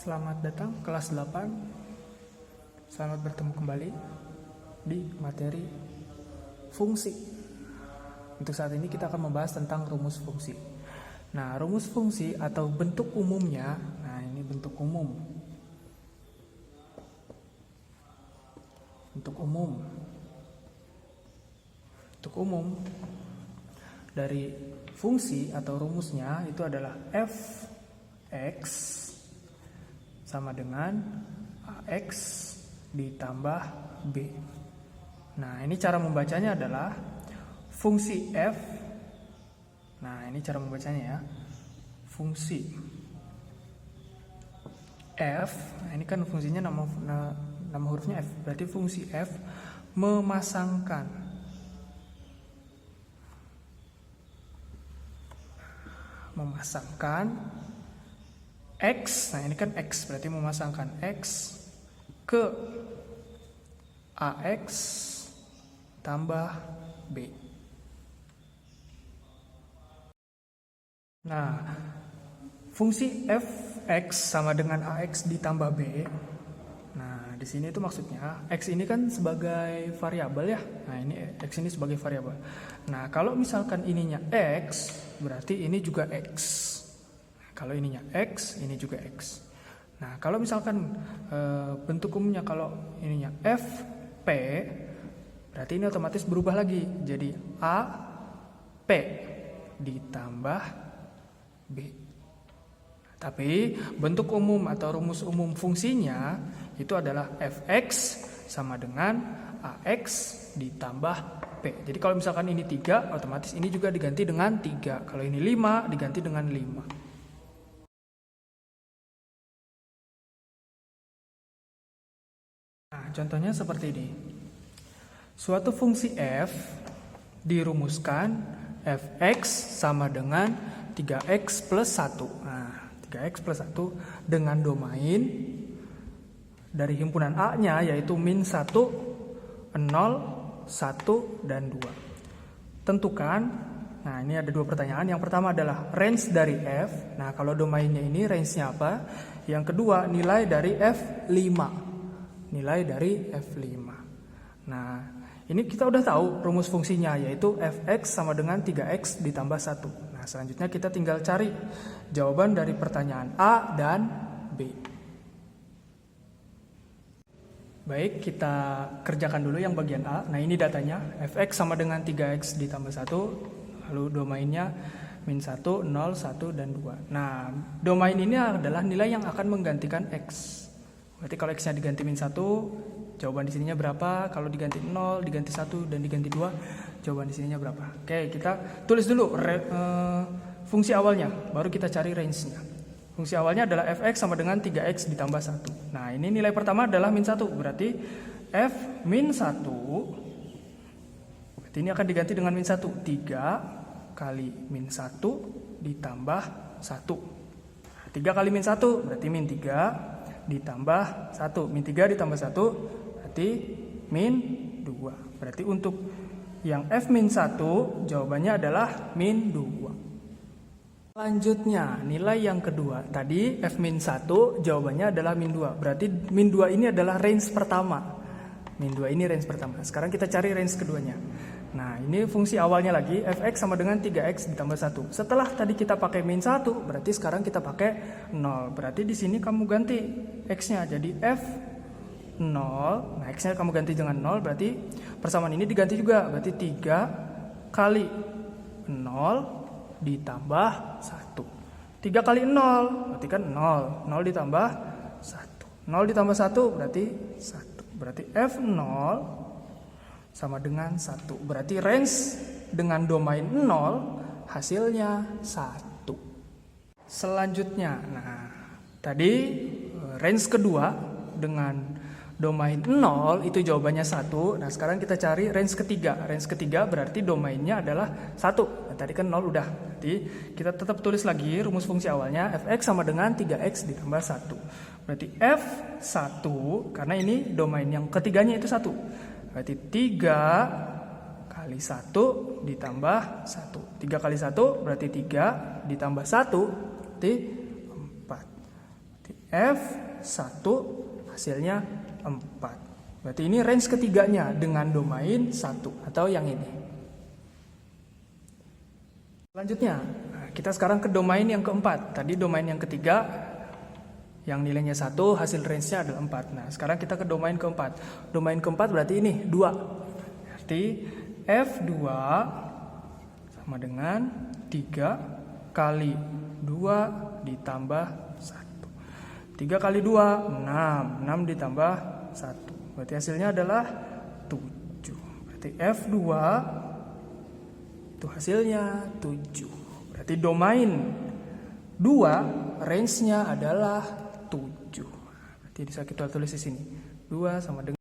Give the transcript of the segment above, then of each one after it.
Selamat datang kelas 8. Selamat bertemu kembali di materi fungsi. Untuk saat ini kita akan membahas tentang rumus fungsi. Nah, rumus fungsi atau bentuk umumnya, nah ini bentuk umum. Bentuk umum dari fungsi atau rumusnya itu adalah f(x) sama dengan ax ditambah b. Nah, ini cara membacanya adalah fungsi f. Nah, ini cara membacanya ya. Fungsi f. Nah, ini kan fungsinya nama hurufnya f. Berarti fungsi f memasangkan x, nah ini kan x, berarti memasangkan x ke ax tambah b. Nah, fungsi f(x) sama dengan ax ditambah b. Nah, di sini itu maksudnya x ini kan sebagai variabel ya. Nah, ini x ini sebagai variabel. Nah, kalau misalkan ininya x, berarti ini juga x. Kalau ininya x, ini juga x. Nah, kalau misalkan bentuk umumnya kalau ininya fp, berarti ini otomatis berubah lagi jadi ap ditambah b. Tapi bentuk umum atau rumus umum fungsinya itu adalah fx sama dengan ax ditambah p. Jadi kalau misalkan ini 3, otomatis ini juga diganti dengan 3. Kalau ini 5, diganti dengan 5. Nah, contohnya seperti ini. Suatu fungsi f dirumuskan fx sama dengan 3x plus 1. Nah, 3x plus 1 dengan domain dari himpunan A-nya yaitu min 1, 0, 1, dan 2. Tentukan, nah ini ada dua pertanyaan. Yang pertama adalah range dari f. Nah, kalau domainnya ini range-nya apa? Yang kedua, nilai dari f5. Nilai dari f5. Nah, ini kita udah tahu rumus fungsinya yaitu fx sama dengan 3x ditambah 1. Nah, selanjutnya kita tinggal cari jawaban dari pertanyaan A dan B. Baik, kita kerjakan dulu yang bagian A. Nah, ini datanya. Fx sama dengan 3x ditambah 1. Lalu domainnya min 1, 0, 1, dan 2. Nah, domain ini adalah nilai yang akan menggantikan x. Berarti kalau x-nya diganti min 1, jawaban di sininya berapa? Kalau diganti 0, diganti 1, dan diganti 2, jawaban di sininya berapa? Oke, kita tulis dulu fungsi awalnya, baru kita cari range-nya. Fungsi awalnya adalah fx sama dengan 3x ditambah 1. Nah, ini nilai pertama adalah min 1, berarti f min 1, berarti ini akan diganti dengan min 1. 3 kali min 1 ditambah 1. 3 kali min 1 berarti min 3 ditambah 1. Min 3 ditambah 1 berarti min 2. Berarti untuk yang f min 1 jawabannya adalah min 2. Selanjutnya nilai yang kedua. Tadi f min 1 jawabannya adalah min 2. Berarti min 2 ini adalah range pertama. Min 2 ini range pertama. Sekarang kita cari range keduanya. Nah, ini fungsi awalnya lagi fx sama dengan 3x ditambah 1. Setelah tadi kita pakai min 1, berarti sekarang kita pakai 0. Berarti di sini kamu ganti x-nya jadi f 0. Nah, x-nya kamu ganti dengan 0, berarti persamaan ini diganti juga. Berarti 3 kali 0 ditambah 1. 3 kali 0 berarti kan 0. 0 ditambah 1. 0 ditambah 1 berarti 1. Berarti f0 sama dengan 1. Berarti range dengan domain 0 hasilnya 1. Selanjutnya, nah tadi range kedua dengan domain 0 itu jawabannya 1. Nah, sekarang kita cari range ketiga. Range ketiga berarti domainnya adalah 1. Nah, tadi kan 0 udah. Jadi kita tetap tulis lagi rumus fungsi awalnya fx sama dengan 3x ditambah 1. Berarti f1 karena ini domain yang ketiganya itu 1. Berarti 3 kali 1 ditambah 1. 3 kali 1 berarti 3 ditambah 1 berarti 4. Berarti F1 hasilnya 4. Berarti ini range ketiganya dengan domain 1 atau yang ini. Selanjutnya, kita sekarang ke domain yang keempat. Tadi domain yang ketiga yang nilainya 1, hasil range-nya adalah 4. Nah, sekarang kita ke domain keempat. Domain keempat berarti ini 2. Berarti F2 sama dengan 3 kali 2 ditambah 1. 3 kali 2, 6. 6 ditambah 1. Berarti hasilnya adalah 7. Berarti F2 itu hasilnya 7. Berarti domain 2 range-nya adalah 7. Berarti bisa kita tulis di sini. 2 sama dengan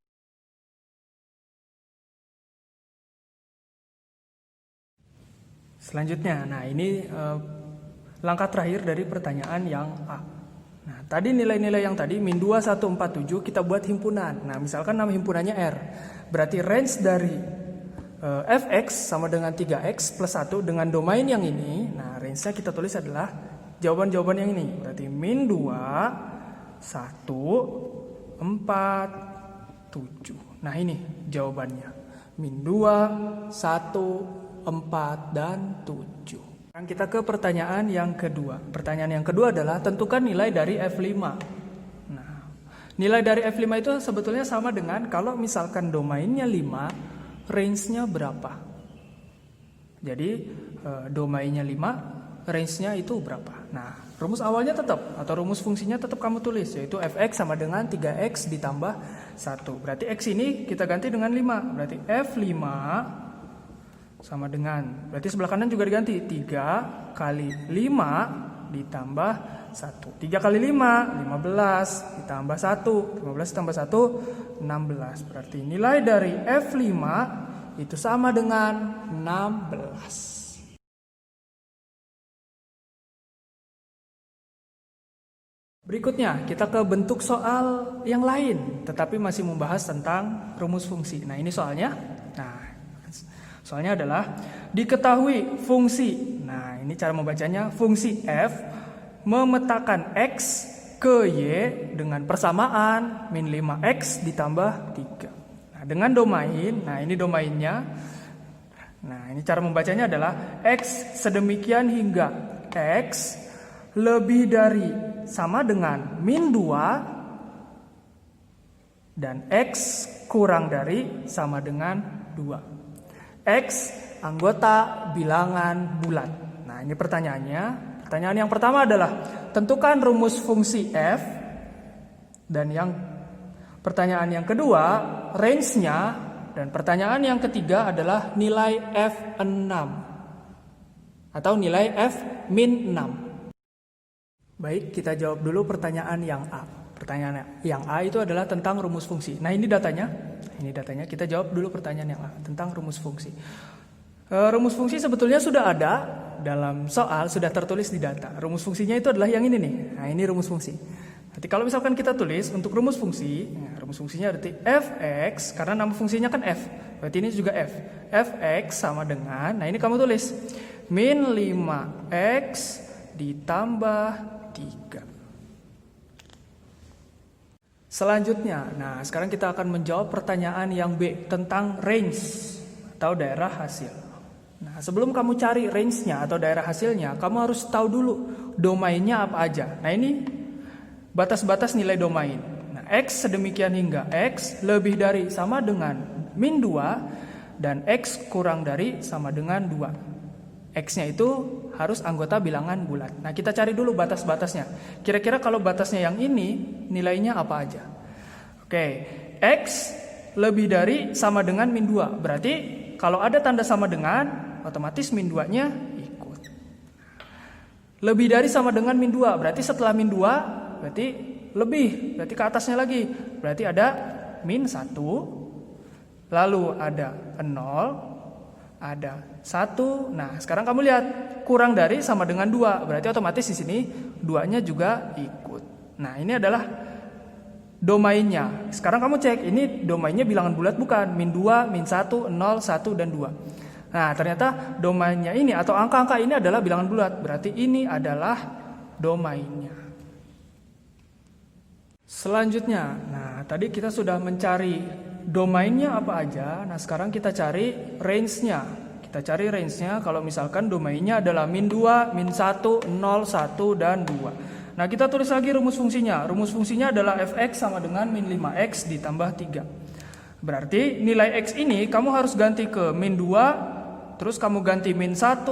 selanjutnya. Nah, ini langkah terakhir dari pertanyaan yang A. Nah, tadi nilai-nilai yang tadi min 2, 1, 4, 7 kita buat himpunan. Nah, misalkan nama himpunannya R. Berarti range dari fx sama dengan 3x plus 1 dengan domain yang ini. Nah, range-nya kita tulis adalah jawaban-jawaban yang ini. Berarti min 2, 1, 4, 7. Nah, ini jawabannya. Min 2, 1, 4, dan 7. Sekarang kita ke pertanyaan yang kedua. Pertanyaan yang kedua adalah tentukan nilai dari F5. Nah, nilai dari F5 itu sebetulnya sama dengan kalau misalkan domainnya 5, range-nya berapa. Jadi domainnya 5, range-nya itu berapa. Nah, rumus awalnya tetap, atau rumus fungsinya tetap kamu tulis, yaitu fx sama dengan 3x ditambah 1. Berarti x ini kita ganti dengan 5. Berarti F5 sama dengan, berarti sebelah kanan juga diganti, 3 kali 5 ditambah 1. 3 kali 5, 15 ditambah 1. 15 ditambah 1, 16. Berarti nilai dari F5 itu sama dengan 16. Berikutnya, kita ke bentuk soal yang lain, tetapi masih membahas tentang rumus fungsi. Nah, ini soalnya. Nah, soalnya adalah diketahui fungsi. Nah, ini cara membacanya, fungsi f memetakan x ke y dengan persamaan min 5x ditambah 3. Nah, dengan domain, nah ini domainnya. Nah, ini cara membacanya adalah x sedemikian hingga x lebih dari sama dengan min 2 dan x kurang dari sama dengan 2. X anggota bilangan bulat. Nah, ini pertanyaannya. Pertanyaan yang pertama adalah tentukan rumus fungsi f. Dan yang pertanyaan yang kedua range-nya. Dan pertanyaan yang ketiga adalah nilai f6 atau nilai f min 6. Baik, kita jawab dulu pertanyaan yang A. Pertanyaan yang A itu adalah tentang rumus fungsi. Nah, ini datanya. Ini datanya. Kita jawab dulu pertanyaan yang A tentang rumus fungsi. Rumus fungsi sebetulnya sudah ada dalam soal, sudah tertulis di data. Rumus fungsinya itu adalah yang ini nih. Nah, ini rumus fungsi. Nanti kalau misalkan kita tulis untuk rumus fungsi, nah, rumus fungsinya berarti fx, karena nama fungsinya kan f. Berarti ini juga f. Fx sama dengan, nah ini kamu tulis min 5x ditambah 3. Selanjutnya, nah sekarang kita akan menjawab pertanyaan yang B tentang range atau daerah hasil. Nah, sebelum kamu cari range-nya atau daerah hasilnya, kamu harus tahu dulu domainnya apa aja. Nah, ini batas-batas nilai domain. Nah, x sedemikian hingga x lebih dari sama dengan min 2 dan x kurang dari sama dengan 2. X-nya itu harus anggota bilangan bulat. Nah, kita cari dulu batas-batasnya. Kira-kira kalau batasnya yang ini, nilainya apa aja? Oke, x lebih dari sama dengan min 2. Berarti kalau ada tanda sama dengan, otomatis min 2-nya ikut. Lebih dari sama dengan min 2. Berarti setelah min 2, berarti lebih. Berarti ke atasnya lagi. Berarti ada min 1. Lalu ada 0. Ada 1. Nah, sekarang kamu lihat. Kurang dari sama dengan 2. Berarti otomatis di sini 2-nya juga ikut. Nah, ini adalah domainnya. Sekarang kamu cek. Ini domainnya bilangan bulat bukan? Min 2, min 1, 0, 1, dan 2. Nah, ternyata domainnya ini atau angka-angka ini adalah bilangan bulat. Berarti ini adalah domainnya. Selanjutnya, nah tadi kita sudah mencari domainnya apa aja. Nah sekarang kita cari range-nya. Kita cari range-nya kalau misalkan domainnya adalah min 2, min 1, 0, 1, dan 2. Nah kita tulis lagi rumus fungsinya. Rumus fungsinya adalah fx sama dengan min 5x ditambah 3. Berarti nilai x ini kamu harus ganti ke min 2, terus kamu ganti min 1,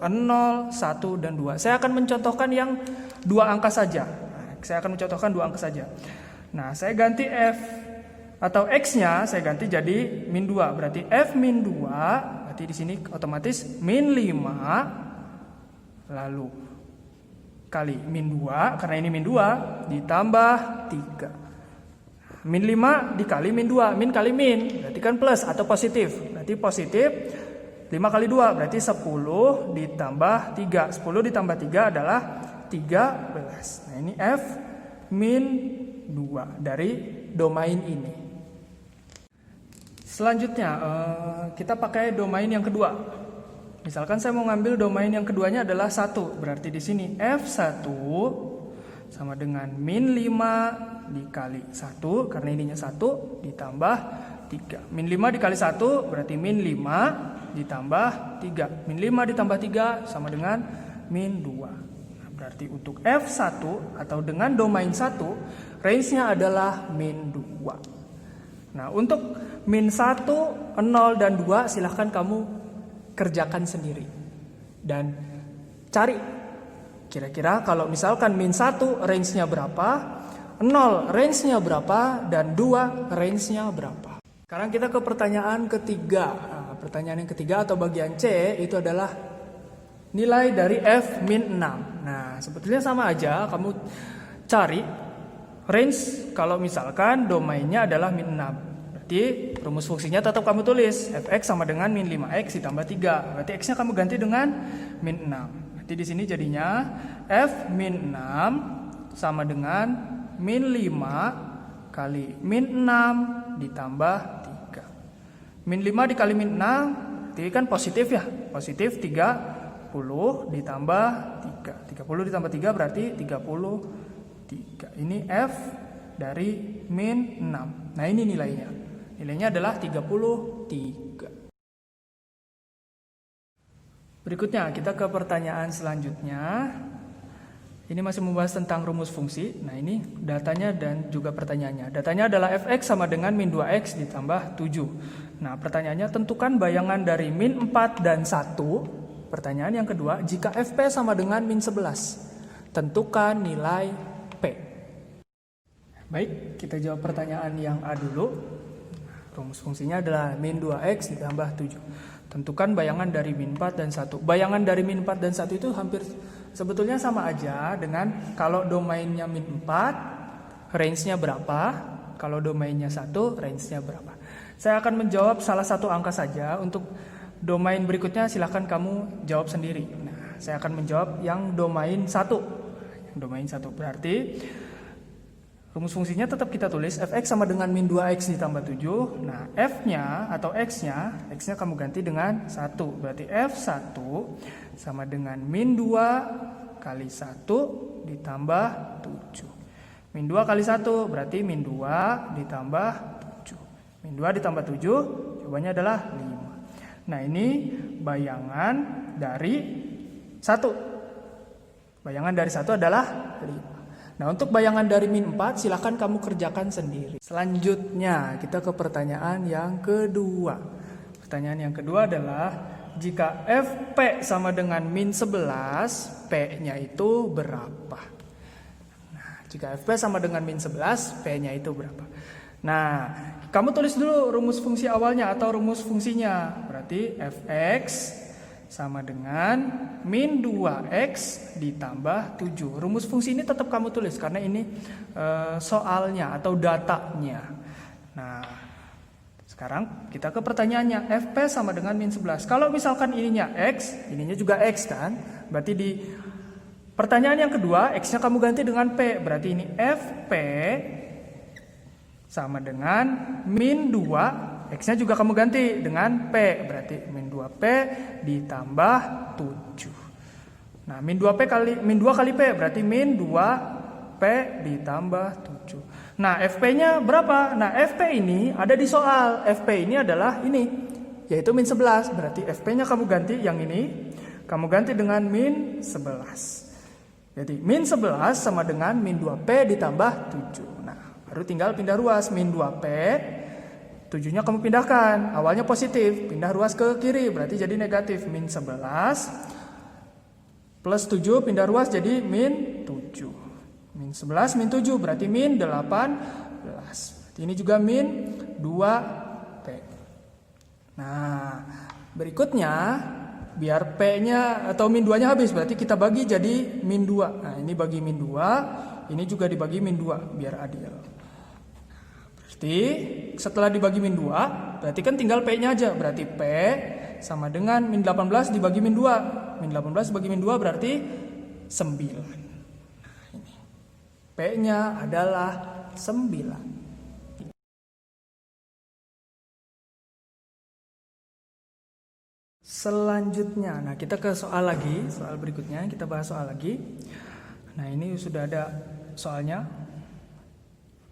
0, 1, dan 2. Saya akan mencontohkan yang 2 angka saja. Saya akan mencontohkan 2 angka saja. Nah, saya ganti f atau x-nya saya ganti jadi min 2. Berarti f min 2, berarti di sini otomatis min 5 lalu kali min 2 karena ini min 2 ditambah 3. Min 5 dikali min 2, min kali min berarti kan plus atau positif. Berarti positif 5 kali 2 berarti 10 ditambah 3. 10 ditambah 3 adalah 13. Nah ini f min 2 dari domain ini. Selanjutnya kita pakai domain yang kedua. Misalkan saya mau ngambil domain yang keduanya adalah 1. Berarti di sini f1 sama dengan min 5 dikali 1 karena ininya 1 ditambah 3. Min 5 dikali 1 berarti min 5 ditambah 3. Min 5 ditambah 3 sama dengan min 2. Berarti untuk F1 atau dengan domain 1, range-nya adalah min 2. Nah, untuk min 1, 0, dan 2 silahkan kamu kerjakan sendiri. Dan cari kira-kira kalau misalkan min 1 range-nya berapa, 0 range-nya berapa, dan 2 range-nya berapa. Sekarang kita ke pertanyaan ketiga. Nah, pertanyaan yang ketiga atau bagian C itu adalah nilai dari f min 6. Nah, sebetulnya sama aja, kamu cari range kalau misalkan domainnya adalah min 6. Berarti rumus fungsinya tetap kamu tulis, fx sama dengan min 5x ditambah 3. Berarti x-nya kamu ganti dengan min 6. Berarti di sini jadinya f min 6 sama dengan min 5 kali min 6 ditambah 3. Min 5 dikali min 6, berarti kan positif ya, positif 30 ditambah 3. 30 ditambah 3 berarti 33. Ini f dari min 6. Nah ini nilainya. Nilainya adalah 33. Berikutnya kita ke pertanyaan selanjutnya. Ini masih membahas tentang rumus fungsi. Nah ini datanya dan juga pertanyaannya. Datanya adalah fx sama dengan min 2x ditambah 7. Nah pertanyaannya tentukan bayangan dari min 4 dan 1. Pertanyaan yang kedua, jika fp sama dengan min 11, tentukan nilai p. Baik, kita jawab pertanyaan yang A dulu. Rumus fungsinya adalah min 2x ditambah 7. Tentukan bayangan dari min 4 dan 1. Bayangan dari min 4 dan 1 itu hampir sebetulnya sama aja dengan kalau domainnya min 4, range-nya berapa. Kalau domainnya 1, range-nya berapa. Saya akan menjawab salah satu angka saja. Untuk domain berikutnya silahkan kamu jawab sendiri. Nah, saya akan menjawab yang domain 1. Yang domain 1 berarti rumus fungsinya tetap kita tulis fx sama dengan min 2x ditambah 7. Nah, f-nya atau x-nya kamu ganti dengan 1. Berarti f1 sama dengan min 2 kali 1 ditambah 7. Min 2 kali 1 berarti min 2 ditambah 7. Min 2 ditambah 7 jawabannya adalah 5. Nah ini bayangan dari 1. Bayangan dari 1 adalah 5. Nah untuk bayangan dari min 4 silahkan kamu kerjakan sendiri. Selanjutnya kita ke pertanyaan yang kedua. Pertanyaan yang kedua adalah jika fp sama dengan min 11, p-nya itu berapa? Nah jika fp sama dengan min 11, p-nya itu berapa? Nah kamu tulis dulu rumus fungsi awalnya atau rumus fungsinya. Berarti fx sama dengan min 2x ditambah 7. Rumus fungsi ini tetap kamu tulis karena ini soalnya atau datanya. Nah, sekarang kita ke pertanyaannya. fp sama dengan min 11. Kalau misalkan ininya x, ininya juga x kan. Berarti di pertanyaan yang kedua, x-nya kamu ganti dengan p. Berarti ini fp sama dengan min 2, x-nya juga kamu ganti dengan p, berarti min 2p ditambah 7. Nah, min 2 kali p berarti min 2p ditambah 7. Nah, FP-nya berapa? Nah, FP ini ada di soal. FP ini adalah ini, yaitu min 11. Berarti FP-nya kamu ganti yang ini, kamu ganti dengan min 11. Jadi min 11 sama dengan min 2P ditambah 7. Nah, baru tinggal pindah ruas. Min 2P, 7-nya kamu pindahkan. Awalnya positif, pindah ruas ke kiri, berarti jadi negatif. Min 11 plus 7 pindah ruas jadi min 7. Min 11 min 7 berarti min 18. Berarti ini juga min 2P. Nah, berikutnya biar P-nya atau min 2-nya habis, berarti kita bagi jadi min 2. Nah, ini bagi min 2, ini juga dibagi min 2 biar adil. Berarti setelah dibagi min 2, berarti kan tinggal P-nya aja. Berarti P sama dengan min 18 dibagi min 2. Min 18 bagi min 2 berarti 9. P-nya adalah 9. Selanjutnya, nah kita ke soal lagi, soal berikutnya kita bahas soal lagi. Nah ini sudah ada soalnya.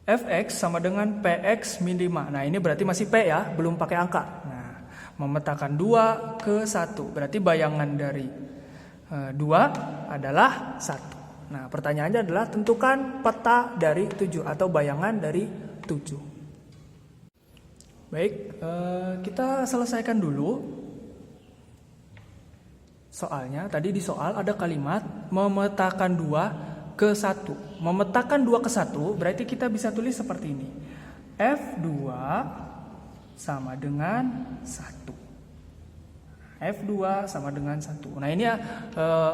Fx sama dengan Px min 5. Nah ini berarti masih P ya, belum pakai angka. Nah memetakan 2 ke 1, berarti bayangan dari 2 adalah 1. Nah, pertanyaannya adalah tentukan peta dari 7 atau bayangan dari 7. Baik, kita selesaikan dulu soalnya. Tadi di soal ada kalimat memetakan 2 ke 1. Memetakan 2 ke 1 berarti kita bisa tulis seperti ini. F2 sama dengan 1. F2 sama dengan 1. Nah ini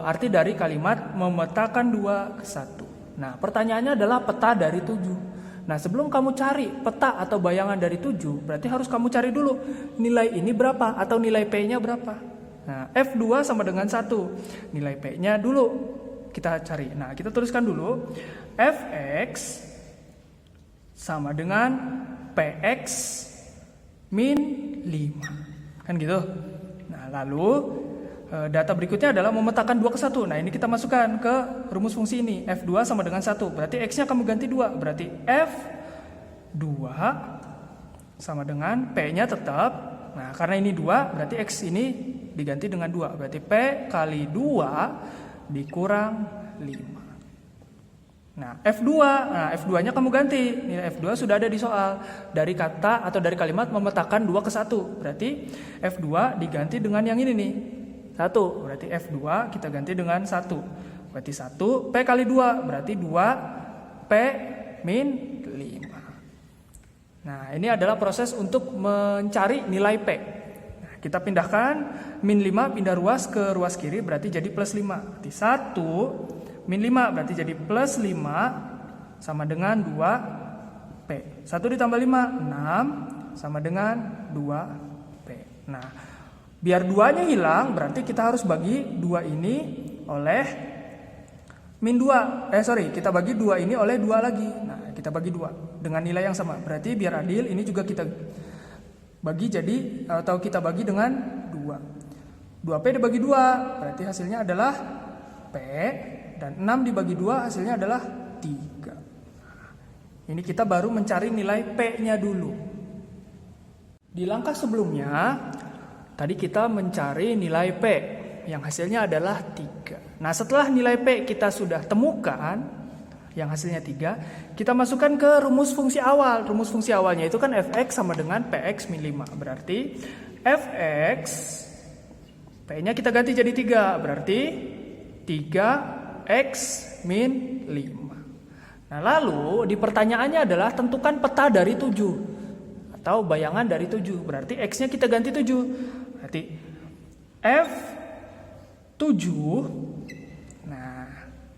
arti dari kalimat memetakan 2 ke 1. Nah pertanyaannya adalah peta dari 7. Nah sebelum kamu cari peta atau bayangan dari 7, berarti harus kamu cari dulu nilai ini berapa atau nilai P-nya berapa. Nah F2 sama dengan 1. Nilai P-nya dulu kita cari. Nah kita tuliskan dulu Fx sama dengan Px min 5. Kan gitu. Nah, lalu data berikutnya adalah memetakan 2 ke 1. Nah, ini kita masukkan ke rumus fungsi ini. F2 sama dengan 1. Berarti X-nya kamu ganti 2. Berarti F2 sama dengan P-nya tetap. Nah, karena ini 2, berarti X ini diganti dengan 2. Berarti P kali 2 dikurang 5. Nah, F2-nya kamu ganti. Nilai F2 sudah ada di soal. Dari kata atau dari kalimat memetakan 2 ke 1. Berarti F2 diganti dengan yang ini nih. 1. Berarti F2 kita ganti dengan 1. Berarti 1 P kali 2. Berarti 2 P min 5. Nah, ini adalah proses untuk mencari nilai P. Nah, kita pindahkan min 5 pindah ruas ke ruas kiri berarti jadi plus 5. Berarti 1 min 5 berarti jadi plus 5 sama dengan 2P. 1 ditambah 5, 6 sama dengan 2P. Nah, biar 2-nya hilang berarti kita harus bagi 2 ini oleh min 2. Kita bagi 2 ini oleh 2 lagi. Nah, kita bagi 2 dengan nilai yang sama. Berarti biar adil ini juga kita bagi jadi atau kita bagi dengan 2. 2P dibagi 2 berarti hasilnya adalah P. Dan 6 dibagi 2 hasilnya adalah 3. Ini kita baru mencari nilai P-nya dulu. Di langkah sebelumnya, tadi kita mencari nilai P, yang hasilnya adalah 3. Nah setelah nilai P kita sudah temukan, yang hasilnya 3, kita masukkan ke rumus fungsi awal. Rumus fungsi awalnya itu kan Fx sama dengan Px min 5. Berarti Fx, P-nya kita ganti jadi 3. Berarti 3 X min 5. Nah lalu di pertanyaannya adalah tentukan peta dari 7 atau bayangan dari 7. Berarti X-nya kita ganti 7. Berarti F7.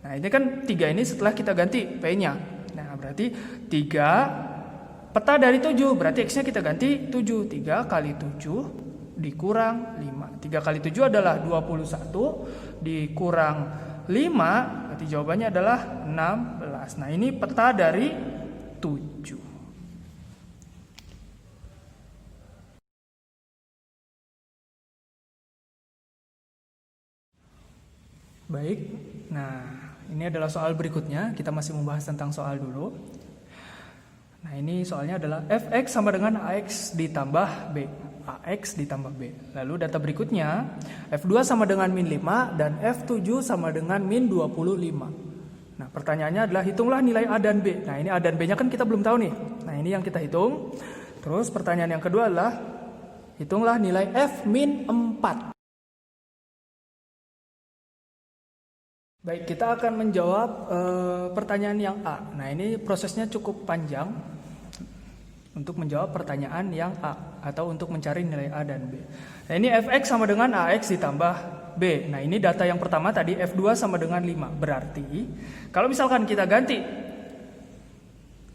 Nah ini kan 3 ini setelah kita ganti P-nya. Nah berarti 3 peta dari 7. Berarti X-nya kita ganti 7. 3 kali 7 dikurang 5. 3 kali 7 adalah 21 dikurang 5, berarti jawabannya adalah 16. Nah ini peta dari 7. Baik, nah ini adalah soal berikutnya. Kita masih membahas tentang soal dulu. Nah, ini soalnya adalah fx sama dengan ax ditambah b. AX ditambah B. Lalu data berikutnya, F2 sama dengan min 5 dan F7 sama dengan min 25. Nah, pertanyaannya adalah hitunglah nilai A dan B. Nah, ini A dan B-nya kan kita belum tahu nih. Nah, ini yang kita hitung. Terus pertanyaan yang kedua adalah hitunglah nilai F min 4. Baik, kita akan menjawab pertanyaan yang A. Nah, ini prosesnya cukup panjang untuk menjawab pertanyaan yang A atau untuk mencari nilai A dan B. Nah, ini fx sama dengan ax ditambah b. Nah, ini data yang pertama tadi f2 sama dengan 5. Berarti kalau misalkan kita ganti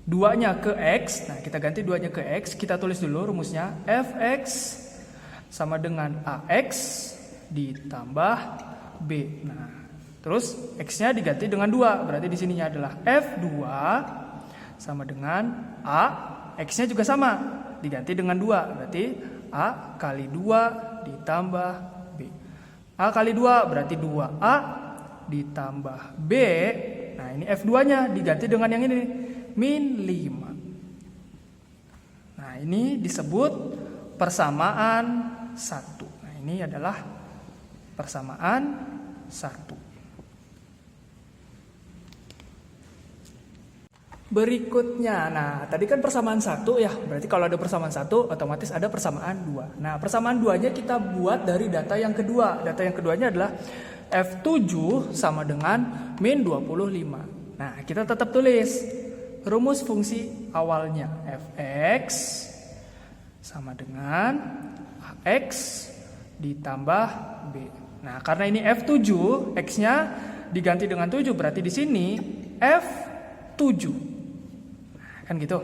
2-nya ke x, nah kita ganti 2-nya ke x, kita tulis dulu rumusnya fx sama dengan ax ditambah b. Nah, terus x-nya diganti dengan 2. Berarti di sininya adalah f2 sama dengan a. X-nya juga sama, diganti dengan 2. Berarti A kali 2 ditambah B. A kali 2 berarti 2A ditambah B. Nah, ini F2-nya diganti dengan yang ini, min 5. Nah, ini disebut persamaan 1. Nah, ini adalah persamaan 1. Berikutnya, nah tadi kan persamaan 1 ya, berarti kalau ada persamaan 1 otomatis ada persamaan 2. Nah, persamaan 2-nya kita buat dari data yang kedua. Data yang keduanya adalah F7 sama dengan min 25. Nah, kita tetap tulis rumus fungsi awalnya. Fx sama dengan Ax ditambah B. Nah, karena ini F7, X-nya diganti dengan 7, berarti di sini F7. Kan gitu,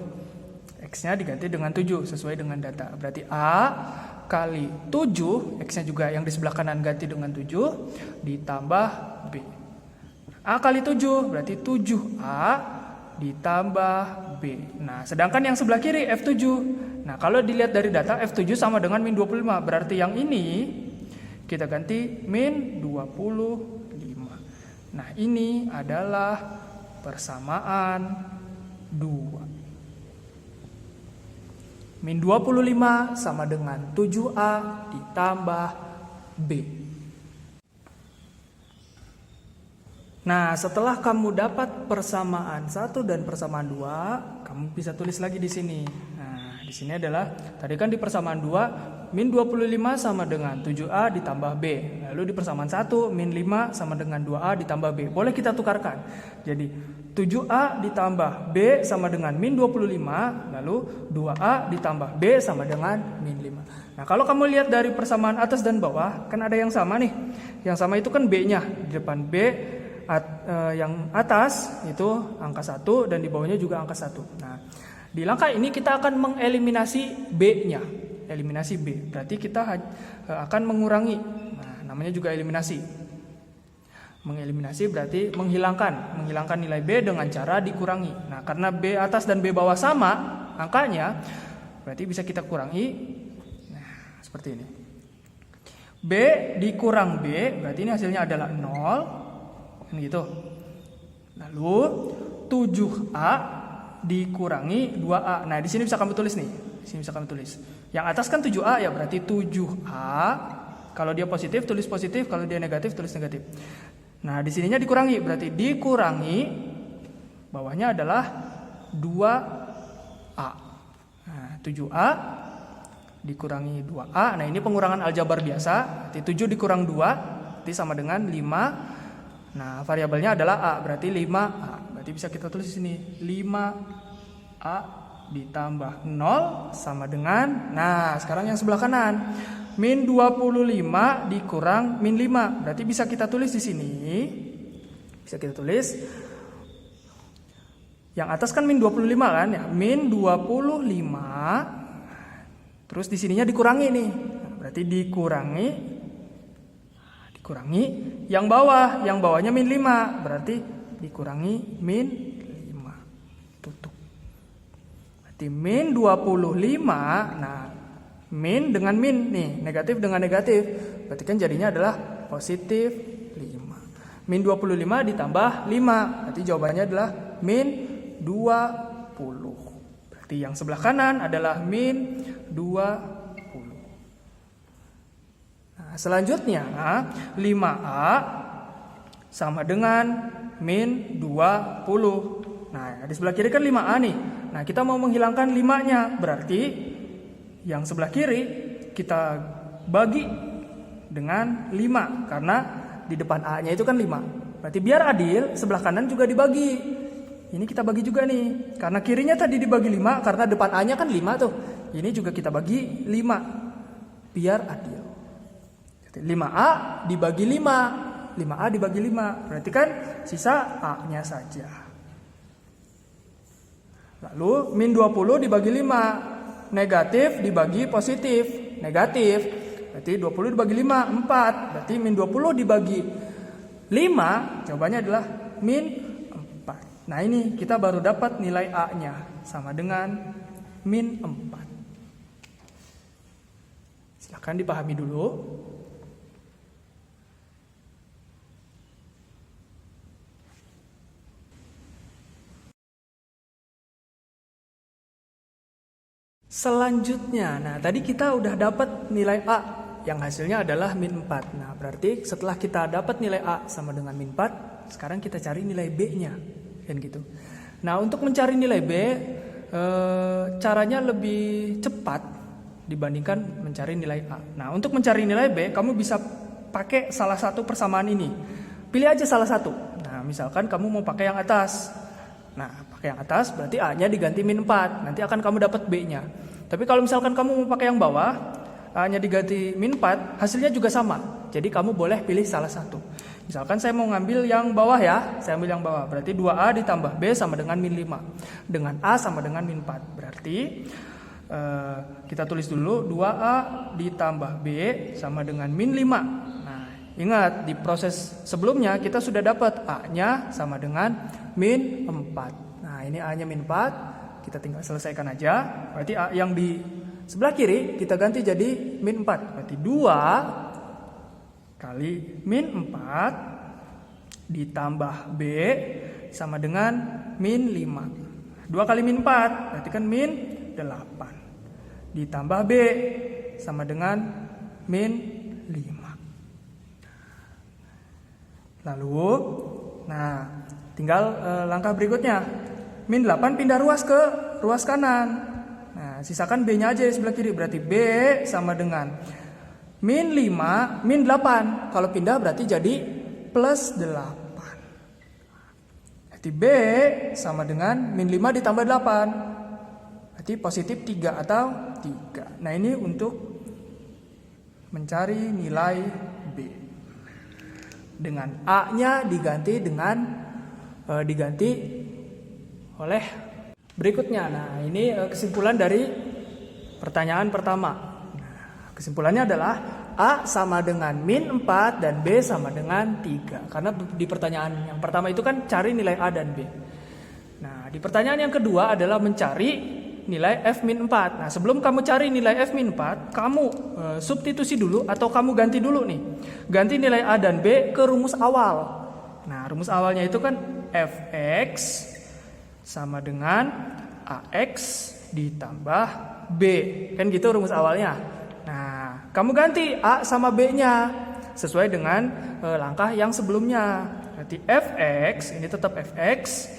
X-nya diganti dengan 7 sesuai dengan data. Berarti A kali 7, X-nya juga yang di sebelah kanan ganti dengan 7, ditambah B. A kali 7, berarti 7A ditambah B. Nah, sedangkan yang sebelah kiri F7. Nah, kalau dilihat dari data F7 sama dengan min 25, berarti yang ini kita ganti min 25. Nah, ini adalah persamaan 2. Min 25 sama dengan 7A ditambah B. Nah, setelah kamu dapat persamaan 1 dan persamaan 2, kamu bisa tulis lagi di sini. Nah, di sini adalah tadi kan di persamaan 2 min 25 sama dengan 7A ditambah B. Lalu di persamaan 1 min 5 sama dengan 2A ditambah B. Boleh kita tukarkan. Jadi 7A ditambah B sama dengan min 25, lalu 2A ditambah B sama dengan min 5. Nah, kalau kamu lihat dari persamaan atas dan bawah, kan ada yang sama nih. Yang sama itu kan B-nya. Di depan B, yang atas itu angka 1 dan di bawahnya juga angka 1. Nah, di langkah ini kita akan mengeliminasi B-nya. Eliminasi B. Berarti kita akan mengurangi. Nah, namanya juga eliminasi. Mengeliminasi berarti menghilangkan nilai B dengan cara dikurangi. Nah, karena B atas dan B bawah sama angkanya, berarti bisa kita kurangi. Nah, seperti ini. B dikurang B, berarti ini hasilnya adalah 0. Kan gitu. Lalu 7A dikurangi 2A. Nah, di sini bisa kamu tulis nih. Di sini bisa kamu tulis. Yang atas kan 7A ya, berarti 7A. Kalau dia positif tulis positif, kalau dia negatif tulis negatif. Nah, di sininya dikurangi, berarti dikurangi bawahnya adalah 2A. Nah, 7A dikurangi 2A. Nah, ini pengurangan aljabar biasa. Berarti 7 dikurang 2 berarti sama dengan 5. Nah, variabelnya adalah A, berarti 5A. Berarti bisa kita tulis di sini 5A ditambah 0 sama dengan, nah sekarang yang sebelah kanan. Min 25 dikurang min 5. Berarti bisa kita tulis di sini. Bisa kita tulis. Yang atas kan min 25 kan ya. Min 25. Terus di sininya dikurangi nih. Berarti dikurangi yang bawah. Yang bawahnya min 5. Berarti dikurangi min 5. Tutup. Berarti min 25. Nah, min dengan min nih, negatif dengan negatif. Berarti kan jadinya adalah positif 5. Min 25 ditambah 5. Berarti jawabannya adalah min 20. Berarti yang sebelah kanan adalah min 20. Nah, selanjutnya 5A sama dengan min 20. Nah, di sebelah kiri kan 5A nih. Nah, kita mau menghilangkan 5-nya. Berarti yang sebelah kiri kita bagi dengan 5. Karena di depan A-nya itu kan 5. Berarti biar adil, sebelah kanan juga dibagi. Ini kita bagi juga nih. Karena kirinya tadi dibagi 5, karena depan A-nya kan 5 tuh. Ini juga kita bagi 5. Biar adil. 5A dibagi 5. 5A dibagi 5. Berarti kan sisa A-nya saja. Lalu min 20 dibagi 5. Negatif dibagi positif. Negatif. Berarti 20 dibagi 5, 4. Berarti min 20 dibagi 5, jawabannya adalah min 4. Nah ini kita baru dapat nilai A-nya. Sama dengan min 4. Silakan dipahami dulu. Selanjutnya, nah tadi kita udah dapat nilai A yang hasilnya adalah min 4. Nah berarti setelah kita dapat nilai A sama dengan min 4, sekarang kita cari nilai B-nya, kan gitu. Nah untuk mencari nilai B, caranya lebih cepat dibandingkan mencari nilai A. Nah untuk mencari nilai B, kamu bisa pakai salah satu persamaan ini. Pilih aja salah satu. Nah misalkan kamu mau pakai yang atas. Nah pakai yang atas berarti A-nya diganti min 4. Nanti akan kamu dapat B-nya. Tapi kalau misalkan kamu mau pakai yang bawah, A-nya diganti min 4, hasilnya juga sama. Jadi kamu boleh pilih salah satu. Misalkan saya mau ngambil yang bawah ya, saya ambil yang bawah. Berarti 2A ditambah B sama dengan min 5. Dengan A sama dengan min 4. Berarti kita tulis dulu 2A ditambah B sama dengan min 5. Nah ingat di proses sebelumnya kita sudah dapat A-nya sama dengan min 4. Nah ini A-nya min 4. Kita tinggal selesaikan aja. Berarti A yang di sebelah kiri kita ganti jadi min 4. Berarti 2 kali min 4 ditambah B sama dengan min 5. 2 kali min 4 berarti kan min 8. Ditambah B sama dengan min 5. Lalu, nah tinggal langkah berikutnya. Min 8 pindah ruas ke ruas kanan. Nah, sisakan B-nya aja di sebelah kiri. Berarti B sama dengan min 5, min 8. Kalau pindah berarti jadi plus 8. Berarti B sama dengan min 5 ditambah 8. Berarti positif 3 atau 3. Nah, ini untuk mencari nilai B. Dengan A-nya diganti oleh berikutnya. Nah ini kesimpulan dari pertanyaan pertama. Nah, kesimpulannya adalah A sama dengan min 4 dan B sama dengan 3. Karena di pertanyaan yang pertama itu kan cari nilai A dan B. Nah di pertanyaan yang kedua adalah mencari nilai F min 4. Nah sebelum kamu cari nilai F min 4, kamu substitusi dulu atau kamu ganti dulu nih. Ganti nilai A dan B ke rumus awal. Nah rumus awalnya itu kan Fx sama dengan AX ditambah B. Kan gitu rumus awalnya. Nah, kamu ganti A sama B-nya sesuai dengan langkah yang sebelumnya. Berarti Fx, ini tetap Fx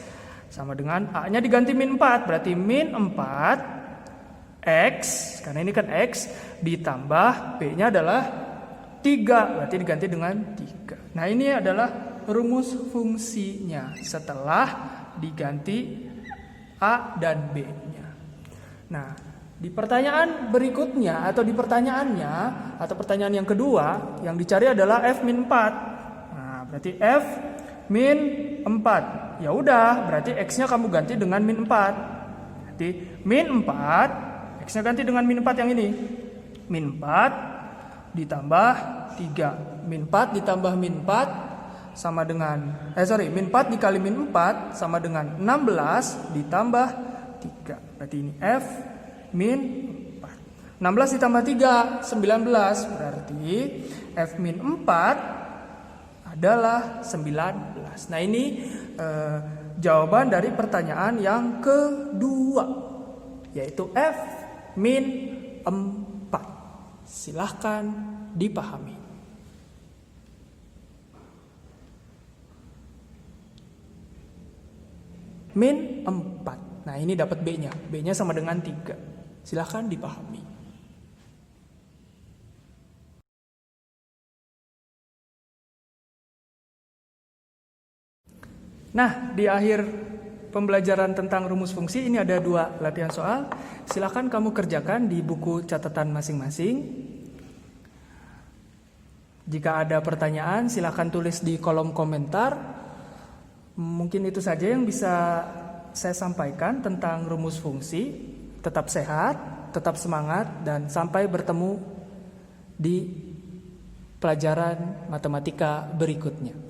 sama dengan A-nya diganti min 4. Berarti min 4 X, karena ini kan X, ditambah B-nya adalah 3. Berarti diganti dengan 3. Nah, ini adalah rumus fungsinya setelah diganti A dan B-nya. Nah, di pertanyaan berikutnya atau di pertanyaannya atau pertanyaan yang kedua yang dicari adalah F min 4. Nah, berarti F min 4. Ya udah, berarti X-nya kamu ganti dengan min 4. Berarti min 4, X-nya ganti dengan min 4 yang ini. Min 4 ditambah 3. Min 4 ditambah min 4 sama dengan min 4 dikali min 4 sama dengan 16 ditambah 3. Berarti ini F min 4. 16 ditambah 3 19. Berarti F min 4 adalah 19. Nah ini jawaban dari pertanyaan yang kedua. yaitu F min 4. Silahkan dipahami. Min 4. Nah, ini dapat B-nya. B-nya sama dengan 3. Silahkan dipahami. Nah, di akhir pembelajaran tentang rumus fungsi ini ada 2 latihan soal. Silahkan kamu kerjakan di buku catatan masing-masing. Jika ada pertanyaan, silahkan tulis di kolom komentar. Mungkin itu saja yang bisa saya sampaikan tentang rumus fungsi. Tetap sehat, tetap semangat, dan sampai bertemu di pelajaran matematika berikutnya.